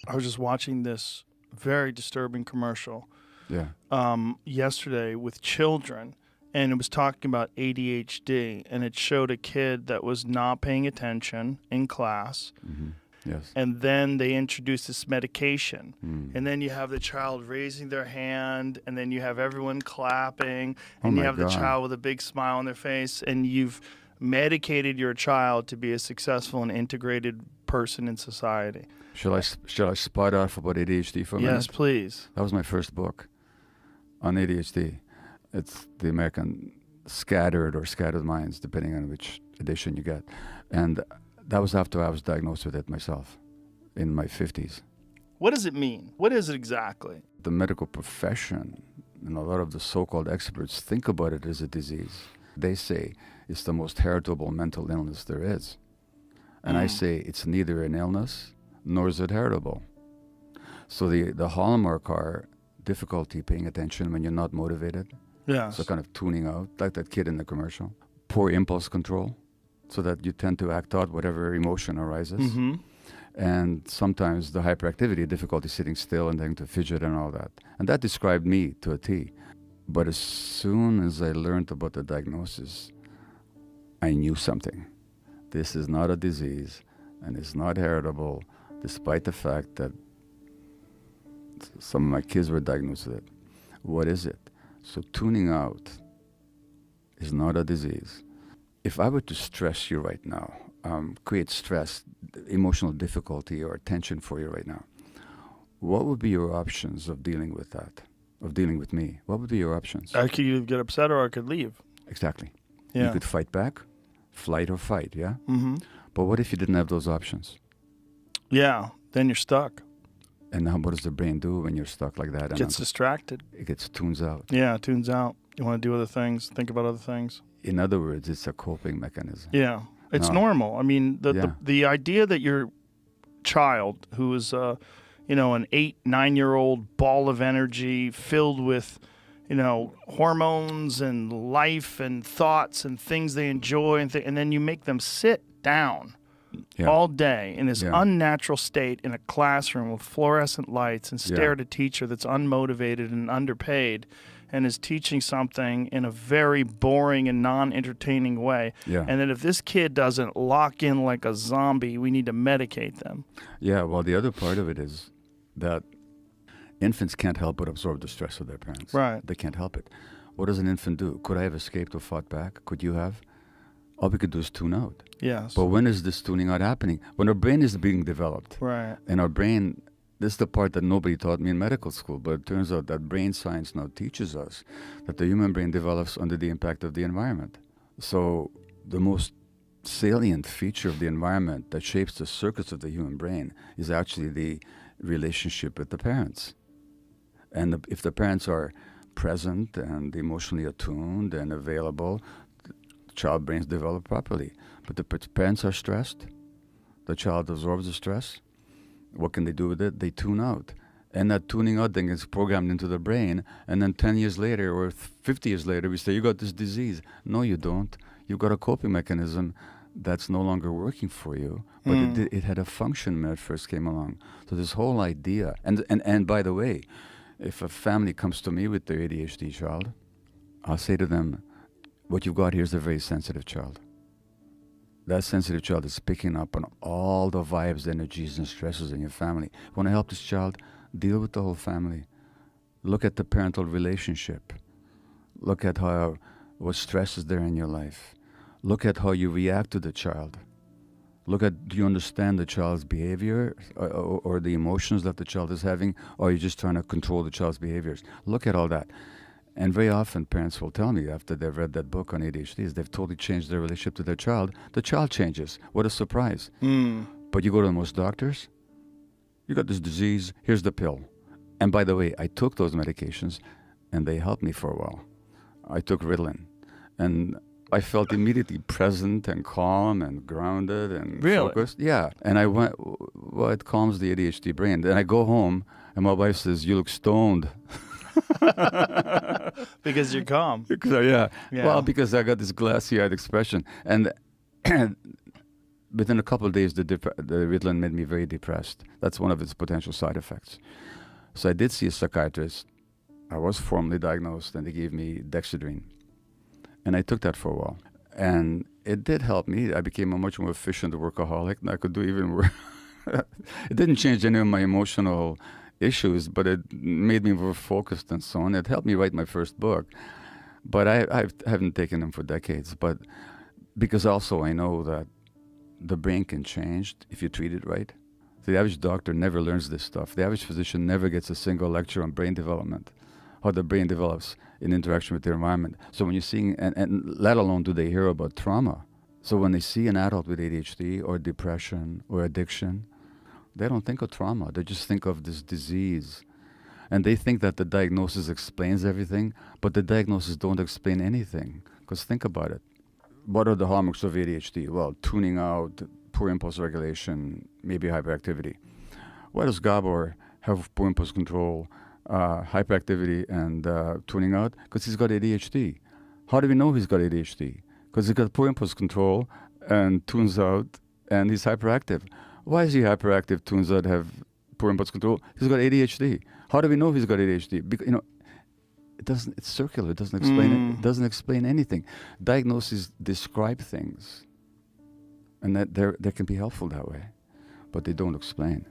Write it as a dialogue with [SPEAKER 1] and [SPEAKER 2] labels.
[SPEAKER 1] I was just watching this very disturbing commercial
[SPEAKER 2] Yeah.
[SPEAKER 1] yesterday with children, and it was talking about ADHD, and it showed a kid that was not paying attention in class,
[SPEAKER 2] Mm-hmm. Yes.
[SPEAKER 1] and then they introduced this medication,
[SPEAKER 2] Mm.
[SPEAKER 1] and then you have the child raising their hand, and then you have everyone clapping,
[SPEAKER 2] Oh
[SPEAKER 1] and you
[SPEAKER 2] my
[SPEAKER 1] have the
[SPEAKER 2] God.
[SPEAKER 1] child with a big smile on their face, and you've medicated your child to be a successful and integrated person in society.
[SPEAKER 2] Shall I spot off about ADHD for a minute?
[SPEAKER 1] Yes, please.
[SPEAKER 2] That was my first book on ADHD. It's the American Scattered Minds, depending on which edition you get. And that was after I was diagnosed with it myself in my 50s.
[SPEAKER 1] What does it mean? What is it exactly?
[SPEAKER 2] The medical profession and a lot of the so-called experts think about it as a disease. They say it's the most heritable mental illness there is. And I say it's neither an illness nor is it heritable. So the hallmark are difficulty paying attention when you're not motivated.
[SPEAKER 1] Yes.
[SPEAKER 2] So kind of tuning out, like that kid in the commercial. Poor impulse control, so that you tend to act out whatever emotion arises.
[SPEAKER 1] Mm-hmm.
[SPEAKER 2] And sometimes the hyperactivity, difficulty sitting still and having to fidget and all that. And that described me to a T. But as soon as I learned about the diagnosis, I knew something. This is not a disease, and it's not heritable, despite the fact that some of my kids were diagnosed with it. What is it? So tuning out is not a disease. If I were to stress you right now, create stress, emotional difficulty or tension for you right now, what would be your options of dealing with that, of dealing with me? What would be your options?
[SPEAKER 1] I could either get upset or I could leave.
[SPEAKER 2] Exactly.
[SPEAKER 1] Yeah.
[SPEAKER 2] You could fight back, flight or fight, yeah?
[SPEAKER 1] Mm-hmm.
[SPEAKER 2] But what if you didn't have those options?
[SPEAKER 1] Yeah, then you're stuck.
[SPEAKER 2] And what does the brain do when you're stuck like that?
[SPEAKER 1] It gets distracted.
[SPEAKER 2] It gets tunes out.
[SPEAKER 1] Yeah, it tunes out. You want to do other things, think about other things.
[SPEAKER 2] In other words, it's a coping mechanism.
[SPEAKER 1] Yeah, it's
[SPEAKER 2] No.
[SPEAKER 1] normal. I mean,
[SPEAKER 2] Yeah.
[SPEAKER 1] the idea that your child, who is an 8-9-year-old ball of energy filled with, hormones and life and thoughts and things they enjoy, and then you make them sit down
[SPEAKER 2] Yeah.
[SPEAKER 1] all day in this
[SPEAKER 2] Yeah.
[SPEAKER 1] unnatural state in a classroom with fluorescent lights and stare at a teacher that's unmotivated and underpaid and is teaching something in a very boring and non-entertaining way.
[SPEAKER 2] Yeah.
[SPEAKER 1] And that if this kid doesn't lock in like a zombie, we need to medicate them.
[SPEAKER 2] Yeah, well, the other part of it is that infants can't help but absorb the stress of their parents.
[SPEAKER 1] Right.
[SPEAKER 2] They can't help it. What does an infant do? Could I have escaped or fought back? Could you have? All we could do is tune out.
[SPEAKER 1] Yes.
[SPEAKER 2] But when is this tuning out happening? When our brain is being developed.
[SPEAKER 1] Right.
[SPEAKER 2] And our brain, this is the part that nobody taught me in medical school, but it turns out that brain science now teaches us that the human brain develops under the impact of the environment. So the most salient feature of the environment that shapes the circuits of the human brain is actually the relationship with the parents. And if the parents are present and emotionally attuned and available, the child brains develop properly. But the parents are stressed, the child absorbs the stress. What can they do with it? They tune out. And that tuning out thing is programmed into the brain. And then 10 years later or 50 years later, we say, you got this disease. No, you don't. You've got a coping mechanism that's no longer working for you. But it had a function when it first came along. So this whole idea, and by the way, if a family comes to me with their ADHD child, I'll say to them, what you've got here is a very sensitive child. That sensitive child is picking up on all the vibes, energies, and stresses in your family. You want to help this child? Deal with the whole family. Look at the parental relationship. Look at what stress is there in your life. Look at how you react to the child. Look at, do you understand the child's behavior or the emotions that the child is having, or are you just trying to control the child's behaviors? Look at all that. And very often parents will tell me after they've read that book on ADHD is they've totally changed their relationship to their child. The child changes. What a surprise. But you go to most doctors, you got this disease, here's the pill. And by the way, I took those medications and they helped me for a while. I took Ritalin and I felt immediately present and calm and grounded and focused. Yeah. And I went, well, it calms the ADHD brain. Then I go home and my wife says, you look stoned.
[SPEAKER 1] Because you're calm.
[SPEAKER 2] Yeah. Well, because I got this glassy-eyed expression. And within a couple of days, the Ritalin made me very depressed. That's one of its potential side effects. So I did see a psychiatrist. I was formally diagnosed, and they gave me Dexedrine. And I took that for a while. And it did help me. I became a much more efficient workaholic, and I could do even work. It didn't change any of my emotional issues, but it made me more focused and so on. It helped me write my first book. But I haven't taken them for decades. But because also I know that the brain can change if you treat it right. The average doctor never learns this stuff. The average physician never gets a single lecture on brain development, how the brain develops in interaction with the environment. So when you're seeing, and let alone do they hear about trauma. So when they see an adult with ADHD or depression or addiction, they don't think of trauma. They just think of this disease. And they think that the diagnosis explains everything, but the diagnosis don't explain anything. Because think about it. What are the hallmarks of ADHD? Well, tuning out, poor impulse regulation, maybe hyperactivity. Why does Gabor have poor impulse control, hyperactivity, and tuning out? Because he's got ADHD. How do we know he's got ADHD? Because he's got poor impulse control and tunes out, and he's hyperactive. Why is he hyperactive, tunes out, have poor impulse control? He's got ADHD. How do we know he's got ADHD? Because, it's circular. It doesn't explain it. It doesn't explain anything. Diagnoses describe things, and that they can be helpful that way, but they don't explain.